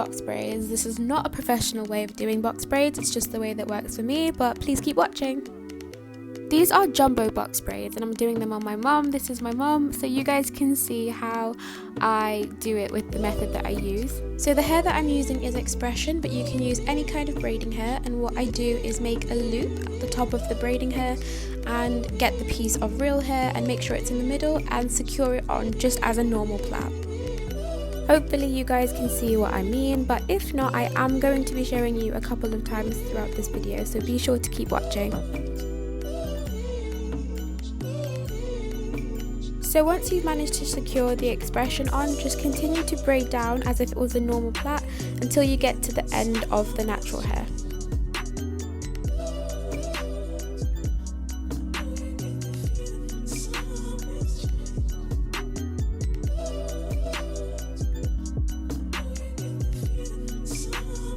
box braids. This is not a professional way of doing box braids, it's just the way that works for me, but please keep watching. These are jumbo box braids and I'm doing them on my mum. This is my mum, so you guys can see how I do it with the method that I use. So the hair that I'm using is expression, but you can use any kind of braiding hair, and what I do is make a loop at the top of the braiding hair and get the piece of real hair and make sure it's in the middle and secure it on just as a normal plait. Hopefully you guys can see what I mean, but if not, I am going to be showing you a couple of times throughout this video, so be sure to keep watching. So once you've managed to secure the expression on, just continue to braid down as if it was a normal plait until you get to the end of the natural hair.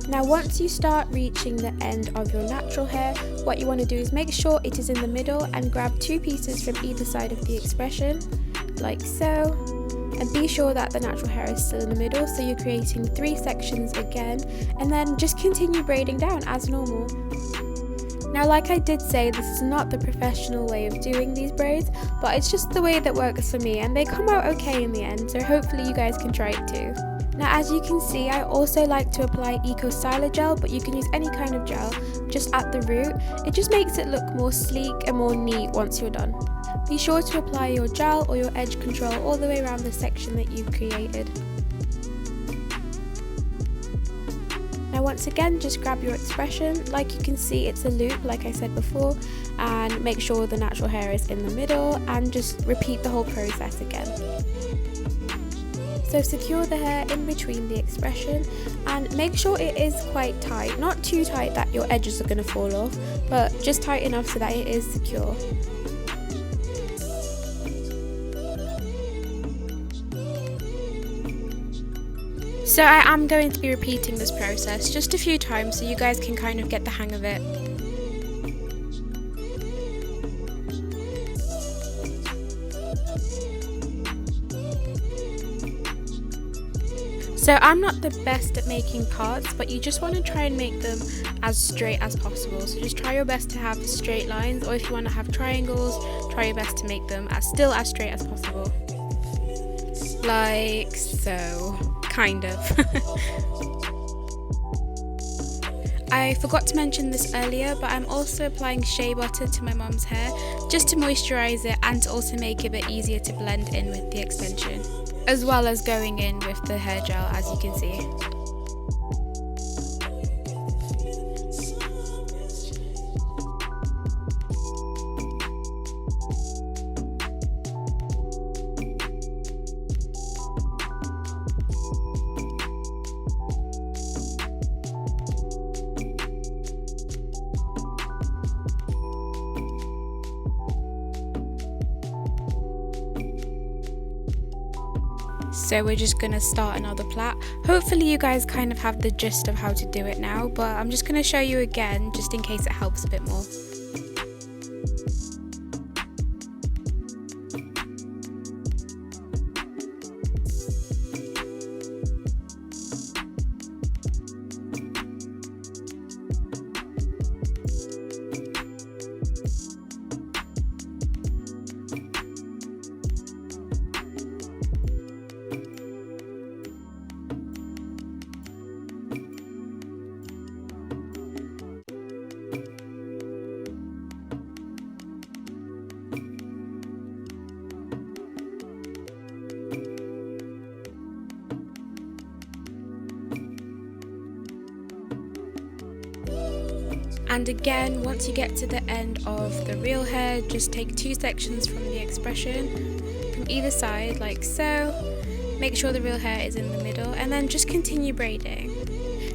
Now once you start reaching the end of your natural hair, what you want to do is make sure it is in the middle and grab two pieces from either side of the expression, like so, and be sure that the natural hair is still in the middle, so you're creating 3 sections again, and then just continue braiding down as normal. Now like I did say, this is not the professional way of doing these braids, but it's just the way that works for me and they come out okay in the end, so hopefully you guys can try it too. Now as you can see, I also like to apply Eco Styler gel, but you can use any kind of gel just at the root. It just makes it look more sleek and more neat once you're done. Be sure to apply your gel or your edge control all the way around the section that you've created. Now once again, just grab your expression. Like you can see, it's a loop like I said before, and make sure the natural hair is in the middle and just repeat the whole process again. So secure the hair in between the expression and make sure it is quite tight, not too tight that your edges are going to fall off, but just tight enough so that it is secure. So I am going to be repeating this process just a few times so you guys can kind of get the hang of it. So I'm not the best at making parts, but you just want to try and make them as straight as possible. So just try your best to have straight lines, or if you want to have triangles, try your best to make them still as straight as possible. Like so, kind of. I forgot to mention this earlier, but I'm also applying shea butter to my mum's hair just to moisturize it and to also make it a bit easier to blend in with the extension, as well as going in with the hair gel, as you can see. So we're just going to start another plait. Hopefully you guys kind of have the gist of how to do it now, but I'm just going to show you again just in case it helps a bit more. And again, once you get to the end of the real hair, just take 2 sections from the expression from either side, like so. Make sure the real hair is in the middle, and then just continue braiding.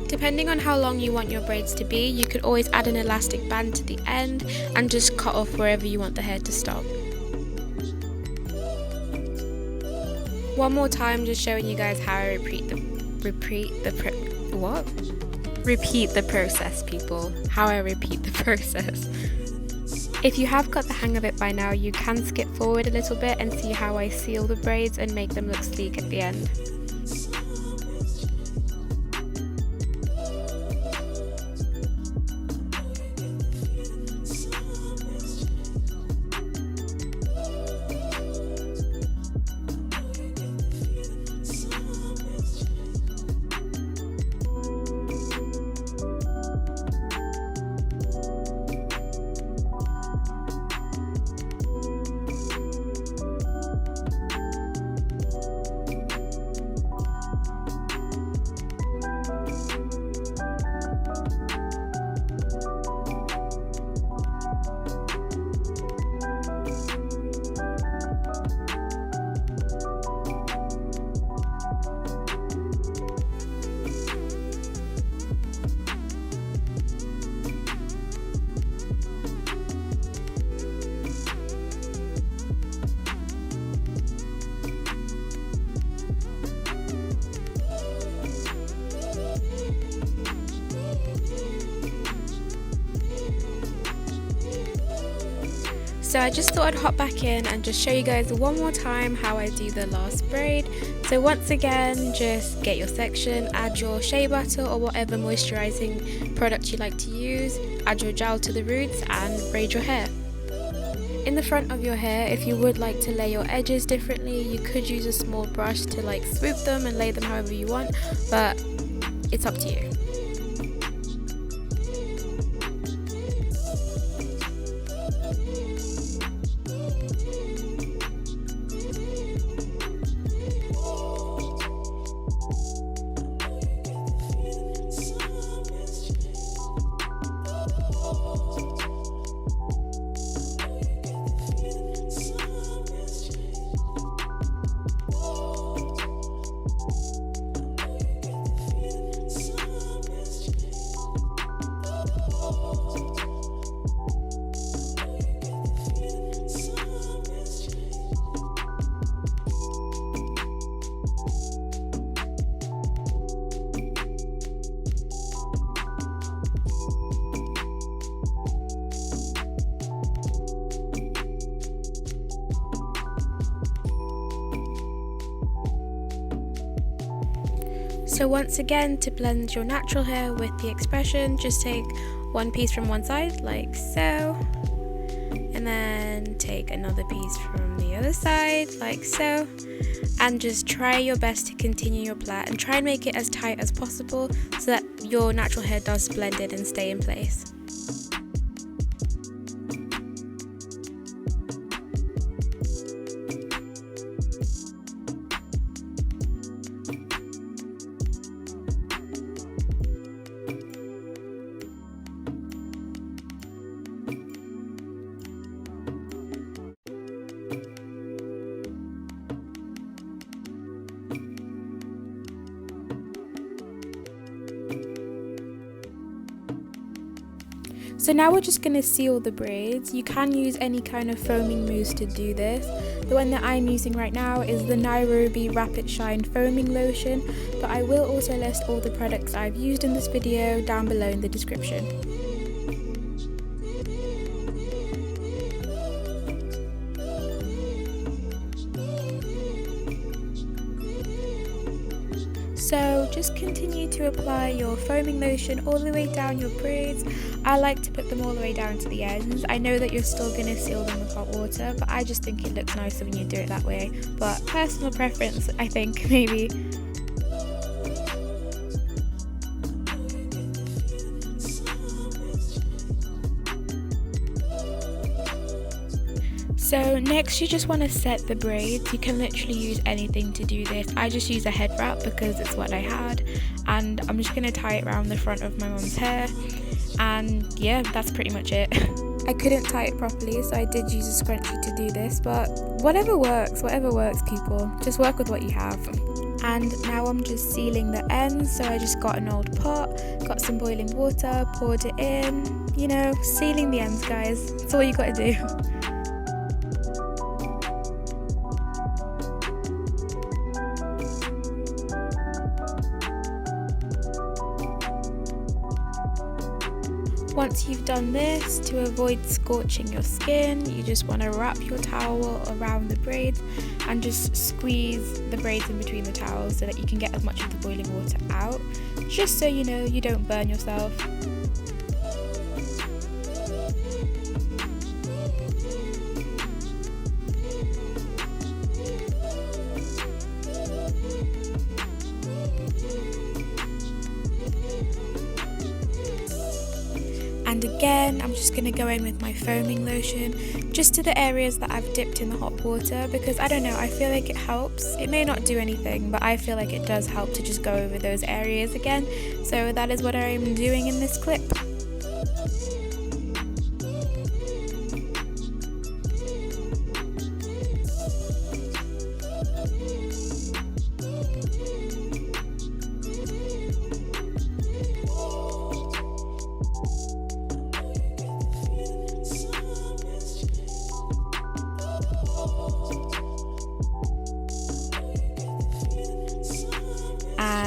Depending on how long you want your braids to be, you could always add an elastic band to the end and just cut off wherever you want the hair to stop. One more time, just showing you guys how I repeat the process, people. How I repeat the process. If you have got the hang of it by now, you can skip forward a little bit and see how I seal the braids and make them look sleek at the end. So I just thought I'd hop back in and just show you guys one more time how I do the last braid. So once again, just get your section, add your shea butter or whatever moisturizing product you like to use, add your gel to the roots and braid your hair. In the front of your hair, if you would like to lay your edges differently, you could use a small brush to like swoop them and lay them however you want, but it's up to you. So once again, to blend your natural hair with the expression, just take one piece from one side like so, and then take another piece from the other side like so, and just try your best to continue your plait and try and make it as tight as possible so that your natural hair does blend in and stay in place. So now we're just going to seal the braids. You can use any kind of foaming mousse to do this. The one that I'm using right now is the Nairobi Rapid Shine Foaming Lotion, but I will also list all the products I've used in this video down below in the description. So just continue to apply your foaming lotion all the way down your braids. I like to put them all the way down to the ends. I know that you're still going to seal them with hot water, but I just think it looks nicer when you do it that way. But personal preference, I think, maybe. So next you just want to set the braids. You can literally use anything to do this. I just use a head wrap because it's what I had, and I'm just going to tie it around the front of my mum's hair, and yeah, that's pretty much it. I couldn't tie it properly, so I did use a scrunchie to do this, but whatever works people, just work with what you have. And now I'm just sealing the ends, so I just got an old pot, got some boiling water, poured it in, you know, sealing the ends, guys, that's all you got to do. Once you've done this, to avoid scorching your skin, you just want to wrap your towel around the braids and just squeeze the braids in between the towels so that you can get as much of the boiling water out, just so you know you don't burn yourself. And again, I'm just going to go in with my foaming lotion just to the areas that I've dipped in the hot water, because I don't know, I feel like it helps. It may not do anything, but I feel like it does help to just go over those areas again. So that is what I'm doing in this clip.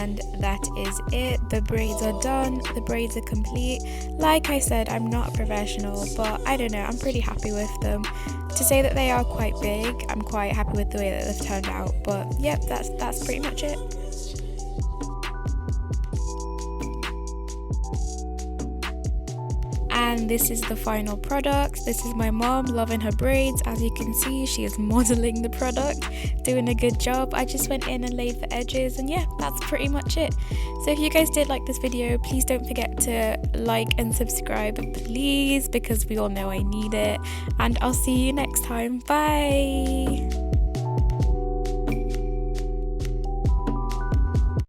and that is it. The braids are done, the braids are complete. Like I said, I'm not a professional, but I don't know, I'm pretty happy with them. To say that they are quite big, I'm quite happy with the way that they've turned out. But yep, that's pretty much it. And this is the final product. This is my mom loving her braids. As you can see, she is modeling the product, doing a good job. I just went in and laid the edges, and yeah, that's pretty much it. So if you guys did like this video, please don't forget to like and subscribe, please, because we all know I need it. And I'll see you next time. Bye.